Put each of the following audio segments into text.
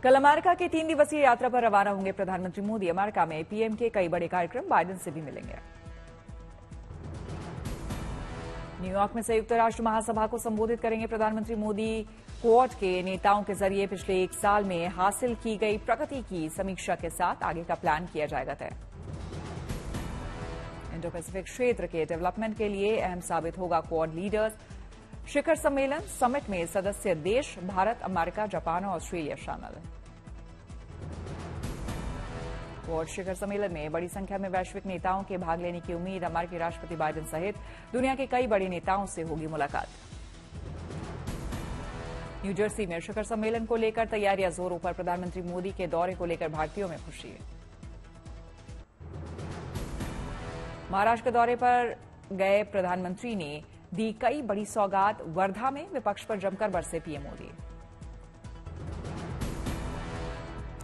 कल अमेरिका की 3 दिवसीय यात्रा पर रवाना होंगे प्रधानमंत्री मोदी। अमेरिका में पीएम के कई बड़े कार्यक्रम, बाइडेन से भी मिलेंगे। न्यूयॉर्क में संयुक्त राष्ट्र महासभा को संबोधित करेंगे प्रधानमंत्री मोदी। क्वाड के नेताओं के जरिए पिछले 1 साल में हासिल की गई प्रगति की समीक्षा के साथ आगे का प्लान किया जाएगा तय। इंडो पैसिफिक क्षेत्र के डेवलपमेंट के लिए अहम साबित होगा क्वाड लीडर्स शिखर सम्मेलन। समिट में सदस्य देश भारत, अमेरिका, जापान और ऑस्ट्रेलिया शामिल हैं। क्वाड शिखर सम्मेलन में बड़ी संख्या में वैश्विक नेताओं के भाग लेने की उम्मीद। अमेरिकी राष्ट्रपति बाइडेन सहित दुनिया के कई बड़े नेताओं से होगी मुलाकात। न्यू जर्सी में शिखर सम्मेलन को लेकर तैयारियां जोरों पर। प्रधानमंत्री मोदी के दौरे को लेकर भारतीयों में खुशी है। महाराष्ट्र के दौरे पर गए प्रधानमंत्री ने दी कई बड़ी सौगात। वर्धा में विपक्ष पर जमकर बरसे पीएम मोदी।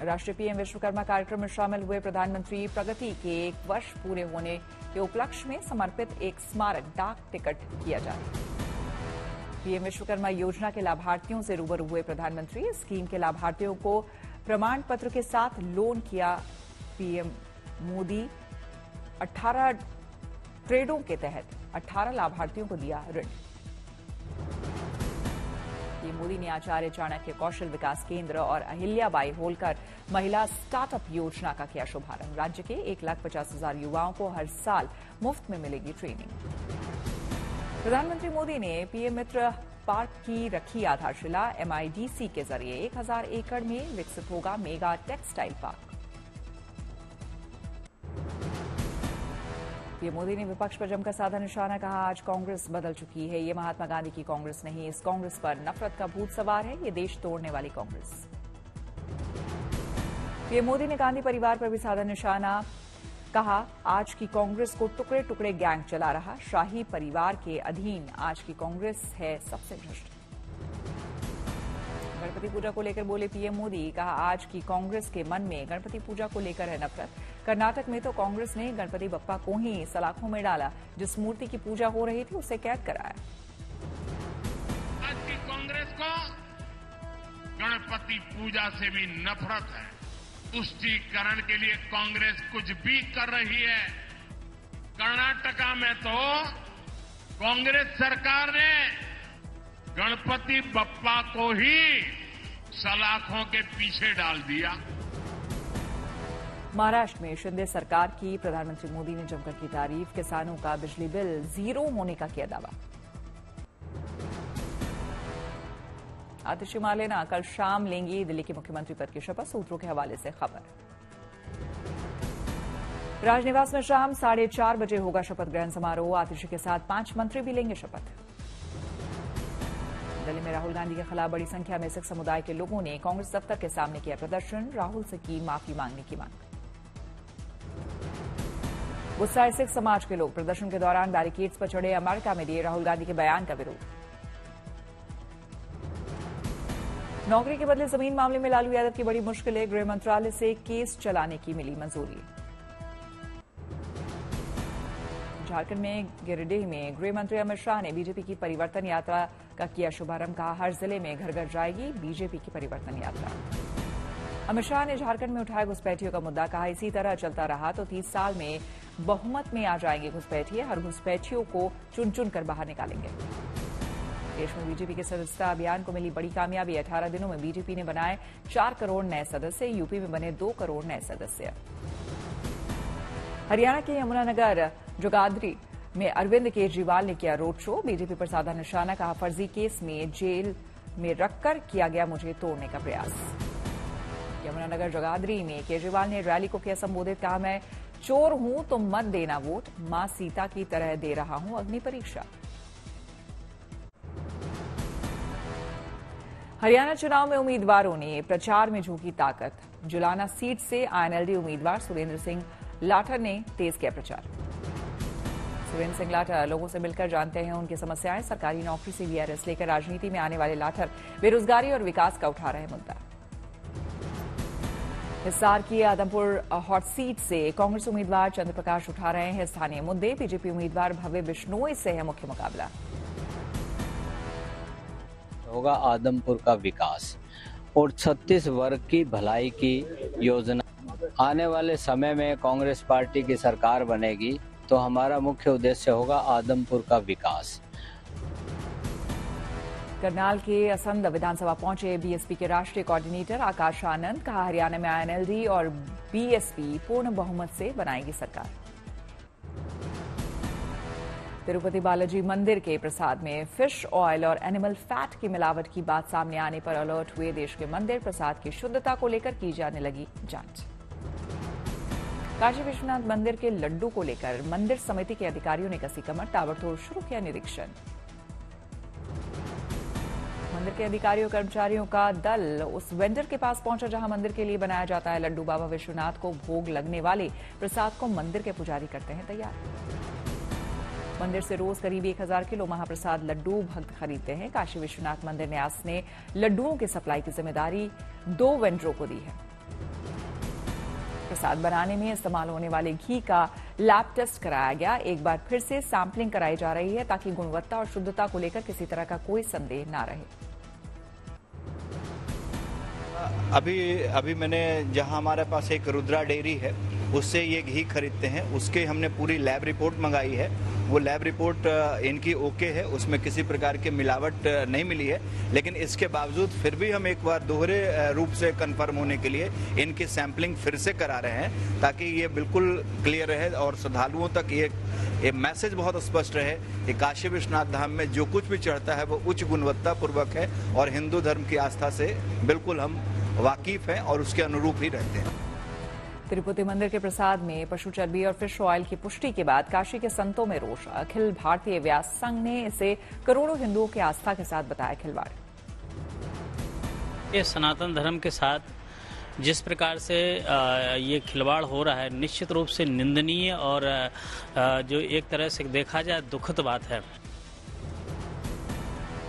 राष्ट्रीय पीएम विश्वकर्मा कार्यक्रम में शामिल हुए प्रधानमंत्री। प्रगति के 1 वर्ष पूरे होने के उपलक्ष्य में समर्पित एक स्मारक डाक टिकट किया जाए। पीएम विश्वकर्मा योजना के लाभार्थियों से रूबरू हुए प्रधानमंत्री। स्कीम के लाभार्थियों को प्रमाण पत्र के साथ लोन किया पीएम मोदी। 18 ट्रेडों के तहत 18 लाभार्थियों को दिया ऋण। पीएम मोदी ने आचार्य चाणक्य कौशल विकास केंद्र और अहिल्याबाई होलकर महिला स्टार्टअप योजना का किया शुभारंभ। राज्य के 1,50,000 युवाओं को हर साल मुफ्त में मिलेगी ट्रेनिंग। प्रधानमंत्री मोदी ने पीएम मित्र पार्क की रखी आधारशिला। एमआईडीसी के जरिए 1000 एकड़ में विकसित होगा mega textile park. PM Modi ने विपक्ष पर जमकर साधा निशाना। कहा, आज कांग्रेस बदल चुकी है। ये महात्मा गांधी की कांग्रेस नहीं। इस कांग्रेस पर नफरत का भूत सवार है। ये देश तोड़ने वाली कांग्रेस। पीएम मोदी ने गांधी परिवार पर भी साधा निशाना। कहा, आज की कांग्रेस को टुकड़े टुकड़े गैंग चला रहा। शाही परिवार के अधीन आज की कांग्रेस है सबसे भ्रष्ट। गणपति पूजा को लेकर बोले पीएम मोदी। कहा, आज की कांग्रेस के मन में गणपति पूजा को लेकर है नफरत। कर्नाटक में तो कांग्रेस ने गणपति बप्पा को ही सलाखों में डाला। जिस मूर्ति की पूजा हो रही थी उसे कैद कराया। आज की कांग्रेस को गणपति पूजा से भी नफरत है। तुष्टीकरण के लिए कांग्रेस कुछ भी कर रही है। कर्नाटका में तो कांग्रेस सरकार ने गणपति बप्पा को ही सलाखों के पीछे डाल दिया। महाराष्ट्र में शिंदे सरकार की प्रधानमंत्री मोदी ने जमकर की तारीफ। किसानों का बिजली बिल 0 होने का किया दावा। आतिशी मार्लेना कल शाम लेंगी दिल्ली के मुख्यमंत्री पद की शपथ। सूत्रों के हवाले से खबर। राजनिवास में शाम 4:30 बजे होगा शपथ ग्रहण समारोह। आतिशी के साथ 5 मंत्री भी लेंगे शपथ। दिल्ली में राहुल गांधी के खिलाफ बड़ी संख्या में सिख समुदाय के लोगों ने कांग्रेस दफ्तर के सामने किया प्रदर्शन। राहुल से की माफी मांगने की मांग। गुस्साए सिख समाज के लोग प्रदर्शन के दौरान बैरिकेड्स पर चढ़े। अमेरिका में दिए राहुल गांधी के बयान का विरोध। नौकरी के बदले जमीन मामले में लालू यादव की बड़ी मुश्किलें। गृह मंत्रालय से केस चलाने की मिली मंजूरी। झारखंड में गिरिडीह में गृह मंत्री अमित शाह ने बीजेपी की परिवर्तन यात्रा का किया शुभारंभ। कहा, हर जिले में घर घर जाएगी बीजेपी की परिवर्तन यात्रा। अमित शाह ने झारखंड में उठाया घुसपैठियों का मुद्दा। कहा, इसी तरह चलता रहा तो 30 साल में बहुमत में आ जाएंगे घुसपैठिए। हर घुसपैठियों को चुन चुन कर बाहर निकालेंगे। देश में बीजेपी के सदस्यता अभियान को मिली बड़ी कामयाबी। 18 दिनों में बीजेपी ने बनाए 4 करोड़ नए सदस्य। यूपी में बने 2 करोड़ नए सदस्य। हरियाणा के यमुनानगर जोगादरी में अरविंद केजरीवाल ने किया रोड शो। बीजेपी पर साधा निशाना। कहा, फर्जी केस में जेल में रखकर किया गया मुझे तोड़ने का प्रयास। यमुनानगर जोगादरी में केजरीवाल ने रैली को किया संबोधित। कहा, मैं चोर हूं तो मत देना वोट। मां सीता की तरह दे रहा हूं अग्नि परीक्षा। हरियाणा चुनाव में उम्मीदवारों ने प्रचार में झोंकी ताकत। जुलाना सीट से आईएनएलडी उम्मीदवार सुरेंद्र सिंह लाठर ने तेज किया प्रचार। सुरेंद्र सिंह लाठर लोगों से मिलकर जानते हैं उनकी समस्याएं। सरकारी नौकरी से वीआरएस लेकर राजनीति में आने वाले लाठर बेरोजगारी और विकास का उठा रहे मुद्दा। हिसार की आदमपुर हॉट सीट से कांग्रेस उम्मीदवार चंद्र प्रकाश उठा रहे हैं स्थानीय मुद्दे। बीजेपी उम्मीदवार भव्य बिश्नोई से है मुख्य मुकाबला। होगा आदमपुर का विकास और 36 वर्ग की भलाई की योजना। आने वाले समय में कांग्रेस पार्टी की सरकार बनेगी तो हमारा मुख्य उद्देश्य होगा आदमपुर का विकास। करनाल के असंध विधानसभा पहुंचे बीएसपी के राष्ट्रीय कोऑर्डिनेटर आकाश आनंद। कहा, हरियाणा में आईएनएलडी और बीएसपी पूर्ण बहुमत से बनाएगी सरकार। तिरुपति बालाजी मंदिर के प्रसाद में फिश ऑयल और एनिमल फैट की मिलावट की बात सामने आने पर अलर्ट हुए देश के मंदिर प्रसाद की शुद्धता को लेकर की जाने लगी जांच। काशी विश्वनाथ मंदिर के लड्डू को लेकर मंदिर समिति के अधिकारियों ने कसी कमर, ताबड़तोड़ शुरू किया निरीक्षण। मंदिर के अधिकारियों कर्मचारियों का दल उस वेंडर के पास पहुंचा जहां मंदिर के लिए बनाया जाता है लड्डू। बाबा विश्वनाथ को भोग लगने वाले प्रसाद को मंदिर के पुजारी करते हैं तैयार। मंदिर से रोज करीब 1000 किलो महाप्रसाद लड्डू भक्त खरीदते हैं। काशी विश्वनाथ मंदिर न्यास ने लड्डुओं की सप्लाई की जिम्मेदारी 2 वेंडरों को दी है। प्रसाद बनाने में इस्तेमाल होने वाले घी का लैब टेस्ट कराया गया। एक बार फिर से सैंपलिंग कराई जा रही है ताकि गुणवत्ता और शुद्धता को लेकर किसी तरह का कोई संदेह न रहे। अभी मैंने जहां हमारे पास एक रुद्रा डेयरी है उससे ये घी खरीदते हैं, उसके हमने पूरी लैब रिपोर्ट मंगाई है। वो लैब रिपोर्ट इनकी ओके है, उसमें किसी प्रकार की मिलावट नहीं मिली है। लेकिन इसके बावजूद फिर भी हम एक बार दोहरे रूप से कंफर्म होने के लिए इनकी सैंपलिंग फिर से करा रहे हैं ताकि ये बिल्कुल क्लियर रहे और श्रद्धालुओं तक ये मैसेज बहुत स्पष्ट रहे कि काशी विश्वनाथ धाम में जो कुछ भी चढ़ता है वो उच्च गुणवत्ता पूर्वक है और हिंदू धर्म की आस्था से बिल्कुल हम वाकिफ हैं और उसके अनुरूप ही रहते हैं। तिरुपति मंदिर के प्रसाद में पशु चर्बी और फिश ऑयल की पुष्टि के बाद काशी के संतों में रोष। अखिल भारतीय व्यास संघ ने इसे करोड़ों हिंदुओं की आस्था के साथ बताया खिलवाड़। ये सनातन धर्म के साथ जिस प्रकार से ये खिलवाड़ हो रहा है निश्चित रूप से निंदनीय और जो एक तरह से देखा जाए दुखद बात है।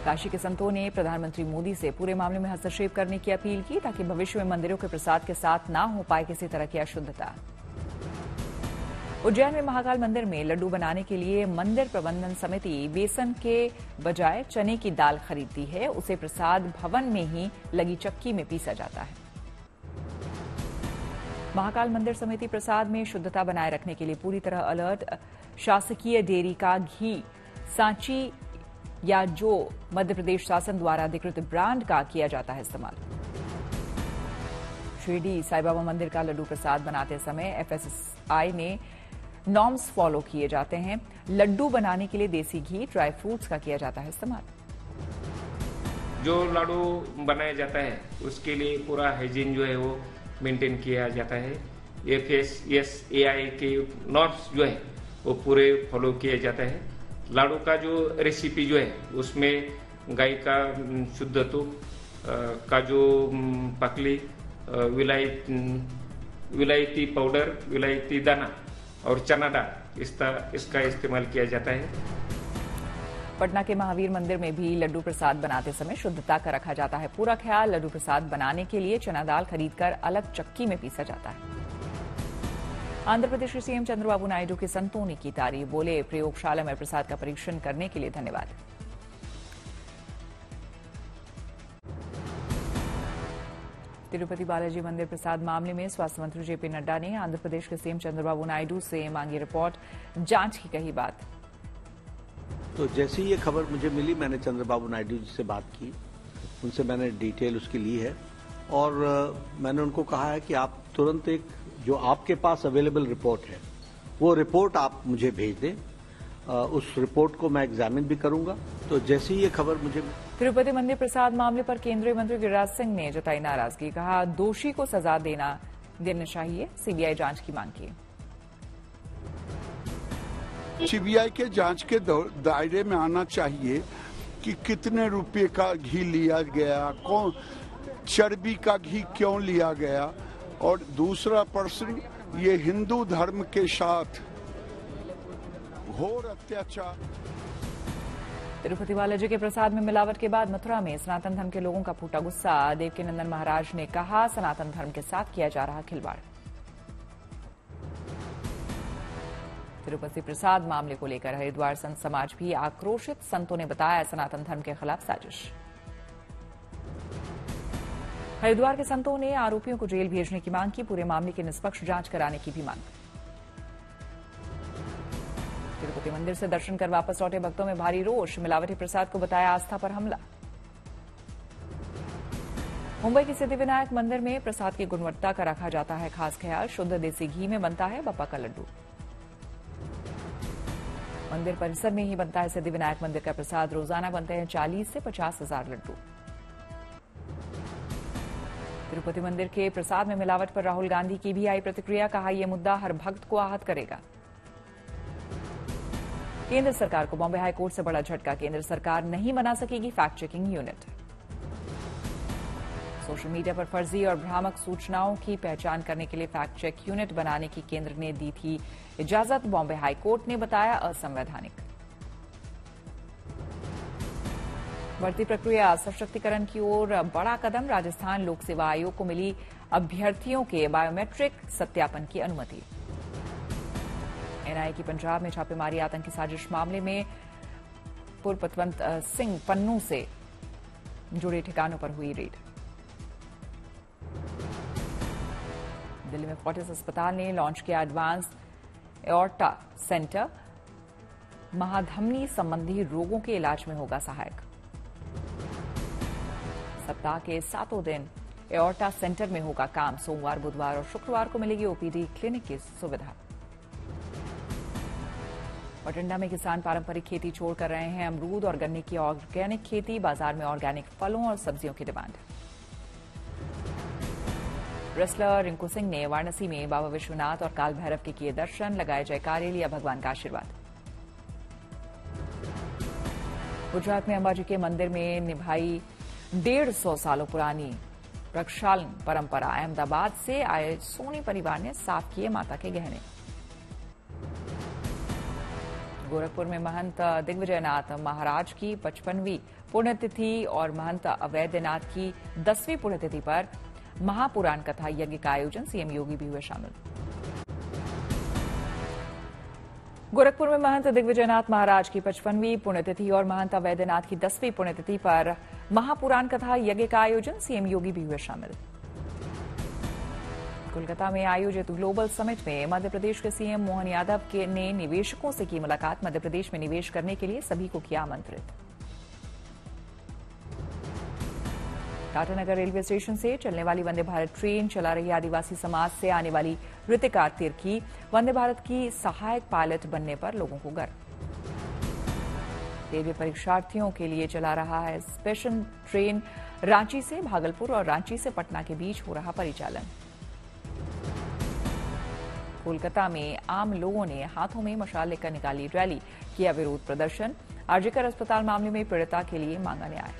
काशी के संतों ने प्रधानमंत्री मोदी से पूरे मामले में हस्तक्षेप करने की अपील की ताकि भविष्य में मंदिरों के प्रसाद के साथ ना हो पाए किसी तरह की अशुद्धता। उज्जैन में महाकाल मंदिर में लड्डू बनाने के लिए मंदिर प्रबंधन समिति बेसन के बजाय चने की दाल खरीदती है। उसे प्रसाद भवन में ही लगी चक्की में पीसा जाता है। महाकाल मंदिर समिति प्रसाद में शुद्धता बनाए रखने के लिए पूरी तरह अलर्ट। शासकीय डेयरी का घी सांची या जो मध्य प्रदेश शासन द्वारा अधिकृत ब्रांड का किया जाता है इस्तेमाल। शिरडी साईं बाबा मंदिर का लड्डू प्रसाद बनाते समय एफएसएसआई ने नॉर्म्स फॉलो किए जाते हैं। लड्डू बनाने के लिए देसी घी, ड्राई फ्रूट्स का किया जाता है इस्तेमाल। जो लाडू बनाया जाता है उसके लिए पूरा हाइजीन जो है वो मेंटेन किया जाता है। एफएसएसआई के नॉर्म्स जो है वो पूरे फॉलो किया जाता है। लाडू का जो रेसिपी जो है उसमें गाय का शुद्ध दूध, काजू पकली, विलायती पाउडर, विलायती दाना और चना दाल इसका इस्तेमाल किया जाता है। पटना के महावीर मंदिर में भी लड्डू प्रसाद बनाते समय शुद्धता का रखा जाता है पूरा ख्याल। लड्डू प्रसाद बनाने के लिए चना दाल खरीदकर अलग चक्की में पीसा जाता है। आंध्र प्रदेश के सीएम चंद्रबाबू नायडू के संतों ने की तारीफ। बोले, प्रयोगशाला में प्रसाद का परीक्षण करने के लिए धन्यवाद। तिरुपति बालाजी मंदिर प्रसाद मामले में स्वास्थ्य मंत्री जेपी नड्डा ने आंध्र प्रदेश के सीएम चंद्रबाबू नायडू से मांगी रिपोर्ट, जांच की कही बात। तो जैसे ही ये खबर मुझे मिली मैंने चंद्रबाबू नायडू जी से बात की, उनसे मैंने डिटेल उसकी ली है और मैंने उनको कहा है कि आप तुरंत एक जो आपके पास अवेलेबल रिपोर्ट है वो रिपोर्ट आप मुझे भेज दें। उस रिपोर्ट को मैं एग्जामिन भी करूंगा। तो जैसे ही ये खबर मुझे तिरुपति मंदिर प्रसाद मामले पर केंद्रीय मंत्री गिरिराज सिंह ने जताई नाराजगी। कहा, दोषी को सजा देना चाहिए, सीबीआई जांच की मांग की। सीबीआई के जांच के दायरे में आना चाहिए कि कितने रुपए का घी लिया गया, कौन चर्बी का घी क्यों लिया गया, और दूसरा प्रश्न ये हिंदू धर्म के साथ घोर अत्याचार। तिरुपति बालाजी के प्रसाद में मिलावट के बाद मथुरा में सनातन धर्म के लोगों का फूटा गुस्सा। देवकीनंदन महाराज ने कहा, सनातन धर्म के साथ किया जा रहा खिलवाड़। तिरुपति प्रसाद मामले को लेकर हरिद्वार संत समाज भी आक्रोशित। संतों ने बताया, सनातन धर्म के खिलाफ साजिश। हरिद्वार के संतों ने आरोपियों को जेल भेजने की मांग की, पूरे मामले की निष्पक्ष जांच कराने की भी मांग। तिरुपति मंदिर से दर्शन कर वापस लौटे भक्तों में भारी रोष, मिलावटी प्रसाद को बताया आस्था पर हमला। मुंबई के सिद्धिविनायक मंदिर में प्रसाद की गुणवत्ता का रखा जाता है खास ख्याल, शुद्ध देसी घी में बनता है बप्पा का लड्डू। मंदिर परिसर में ही बनता है सिद्धिविनायक मंदिर का प्रसाद, रोजाना बनते हैं 40 से 50 हजार लड्डू। तिरुपति मंदिर के प्रसाद में मिलावट पर राहुल गांधी की भी आई प्रतिक्रिया, कहा यह मुद्दा हर भक्त को आहत करेगा। केंद्र सरकार को बॉम्बे हाईकोर्ट से बड़ा झटका, केंद्र सरकार नहीं बना सकेगी fact checking unit. Social media पर फर्जी और भ्रामक सूचनाओं की पहचान करने के लिए फैक्ट चेक यूनिट बनाने की केंद्र ने दी थी इजाजत, बॉम्बे हाईकोर्ट ने बताया असंवैधानिक। बढ़ती प्रक्रिया सशक्तिकरण की ओर बड़ा कदम, राजस्थान लोक सेवा आयोग को मिली अभ्यर्थियों के बायोमेट्रिक सत्यापन की अनुमति। एनआईए की पंजाब में छापेमारी, आतंकी साजिश मामले में पुरपतवंत सिंह पन्नू से जुड़े ठिकानों पर हुई रेड। दिल्ली में फोर्टिस अस्पताल ने लॉन्च किया एडवांस एओर्टा सेंटर, महाधमनी संबंधी रोगों के इलाज में होगा सहायक। सप्ताह के 7 दिन एओर्टा सेंटर में होगा काम, सोमवार, बुधवार और शुक्रवार को मिलेगी ओपीडी क्लिनिक की सुविधा। बठिंडा में किसान पारंपरिक खेती छोड़ कर रहे हैं अमरूद और गन्ने की ऑर्गेनिक खेती, बाजार में ऑर्गेनिक फलों और सब्जियों की डिमांड। रेसलर रिंकू सिंह ने वाराणसी में बाबा विश्वनाथ और काल भैरव के किए दर्शन, लगाए जयकारे, लिया भगवान का आशीर्वाद। गुजरात में अंबाजी के मंदिर में निभाई 150 सालों पुरानी प्रक्षालन परंपरा, अहमदाबाद से आए सोनी परिवार ने साफ किए माता के गहने। गोरखपुर में महंत दिग्विजयनाथ महाराज की 55वीं पुण्यतिथि और महंत अवैधनाथ की 10वीं पुण्यतिथि पर महापुराण कथा यज्ञ का आयोजन, सीएम योगी भी हुए शामिल। गोरखपुर में महंत दिग्विजयनाथ महाराज की 55वीं पुण्यतिथि और महंत अवैधनाथ की 10वीं पुण्यतिथि पर महापुराण कथा यज्ञ का आयोजन, सीएम योगी भी हुए शामिल। कोलकाता में आयोजित ग्लोबल समिट में मध्य प्रदेश के सीएम मोहन यादव ने निवेशकों से की मुलाकात, मध्य प्रदेश में निवेश करने के लिए सभी को किया आमंत्रित। टाटानगर रेलवे स्टेशन से चलने वाली वंदे भारत ट्रेन चला रही आदिवासी समाज से आने वाली ऋतिका तिर्की वंदे भारत की सहायक पायलट बनने पर लोगों को गर्व। रेलवे परीक्षार्थियों के लिए चला रहा है स्पेशल ट्रेन, रांची से भागलपुर और रांची से पटना के बीच हो रहा परिचालन। कोलकाता में आम लोगों ने हाथों में मशाल लेकर निकाली रैली, किया विरोध प्रदर्शन, आरजीकर अस्पताल मामले में पीड़िता के लिए मांगा न्याय।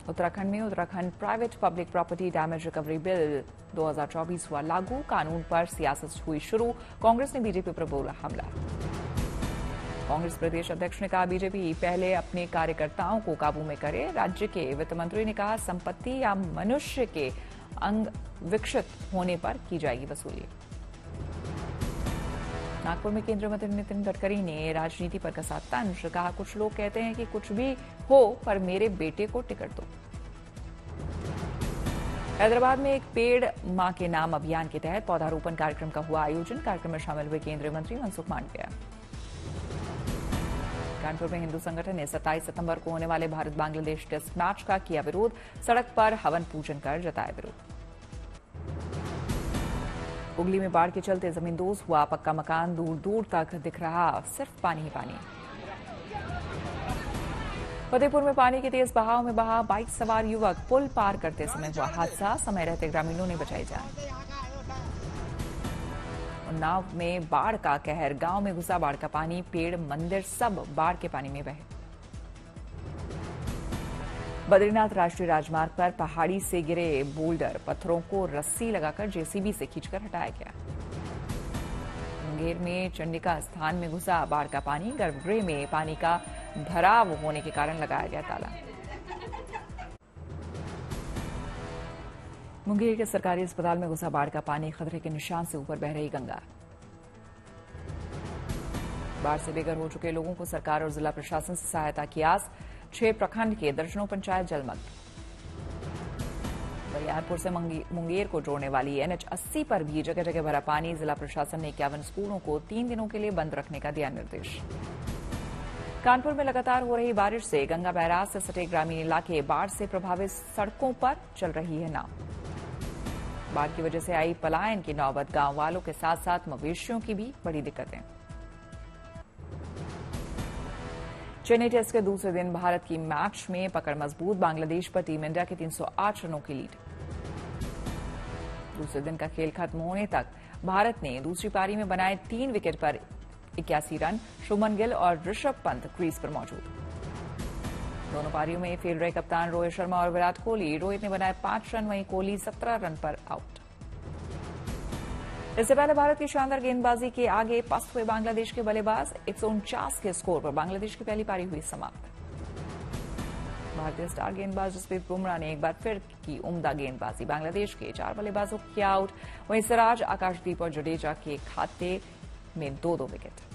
उत्तराखंड में Uttarakhand private public property damage recovery bill 2024 हुआ लागू, कानून पर सियासत हुई शुरू, कांग्रेस ने बीजेपी पर बोला हमला। कांग्रेस प्रदेश अध्यक्ष ने कहा बीजेपी पहले अपने कार्यकर्ताओं को काबू में करे, राज्य के वित्त मंत्री ने कहा संपत्ति या मनुष्य के अंग विकसित होने पर की जाएगी वसूली। नागपुर में केंद्रीय मंत्री नितिन गडकरी ने राजनीति पर कसा तंज, कहा कुछ लोग कहते हैं कि कुछ भी हो पर मेरे बेटे को टिकट दो। हैदराबाद में एक पेड़ मां के नाम अभियान के तहत पौधारोपण कार्यक्रम का हुआ आयोजन, कार्यक्रम में शामिल हुए केंद्रीय मंत्री मनसुख मांडविया। कानपुर में हिंदू संगठन ने 27 सितंबर को होने वाले भारत बांग्लादेश टेस्ट मैच का किया विरोध, सड़क पर हवन पूजन कर जताया विरोध। हुगली में बाढ़ के चलते जमींदोज हुआ पक्का मकान, दूर दूर तक दिख रहा सिर्फ पानी ही पानी। फतेहपुर में पानी के तेज बहाव में बहा बाइक सवार युवक, पुल पार करते समय हुआ हादसा, समय रहते ग्रामीणों ने बचाई जान। उन्नाव में बाढ़ का कहर, गांव में घुसा बाढ़ का पानी, पेड़ मंदिर सब बाढ़ के पानी में बहे। बद्रीनाथ राष्ट्रीय राजमार्ग पर पहाड़ी से गिरे बोल्डर, पत्थरों को रस्सी लगाकर जेसीबी से खींचकर हटाया गया। मुंगेर में चंडिका स्थान में घुसा बाढ़ का पानी, गर्भगृह में पानी का भराव होने के कारण लगाया गया ताला। मुंगेर के सरकारी अस्पताल में घुसा बाढ़ का पानी, खतरे के निशान से ऊपर बह रही गंगा। बाढ़ से बेघर हो चुके लोगों को सरकार और जिला प्रशासन से सहायता की आस, 6 प्रखंड के दर्जनों पंचायत जलमग्न। बरियारपुर से मुंगेर को जोड़ने वाली NH 80 पर भी जगह जगह भरा पानी। जिला प्रशासन ने 51 स्कूलों को 3 दिनों के लिए बंद रखने का दिया निर्देश। कानपुर में लगातार हो रही बारिश से गंगा बैराज से सटे ग्रामीण इलाके बाढ़ से प्रभावित सड़कों पर चल रही है नाव। बाढ़ की वजह से आई पलायन की नौबत। गांव वालों के साथ साथ मवेशियों की भी बड़ी दिक्कतें। चेन्नई टेस्ट के दूसरे दिन भारत की मैच में पकड़ मजबूत। बांग्लादेश पर टीम इंडिया की 308 रनों की लीड। दूसरे दिन का खेल खत्म होने तक भारत ने दूसरी पारी में बनाए 3 विकेट पर 81 रन। शुभमन गिल और ऋषभ पंत क्रीज पर मौजूद। दोनों पारियों में फेल रहे कप्तान रोहित शर्मा और विराट कोहली। रोहित ने बनाए 5 रन, वहीं कोहली 17 रन पर आउट। इससे पहले भारत की शानदार गेंदबाजी के आगे पस्त हुए बांग्लादेश के बल्लेबाज। 149 के स्कोर पर बांग्लादेश की पहली पारी हुई समाप्त। भारतीय स्टार गेंदबाज जसप्रीत बुमराह ने एक बार फिर की उम्दा गेंदबाजी। बांग्लादेश के 4 बल्लेबाजों को किया आउट। वहीं सिराज, आकाशदीप और जडेजा के खाते में 2-2 विकेट।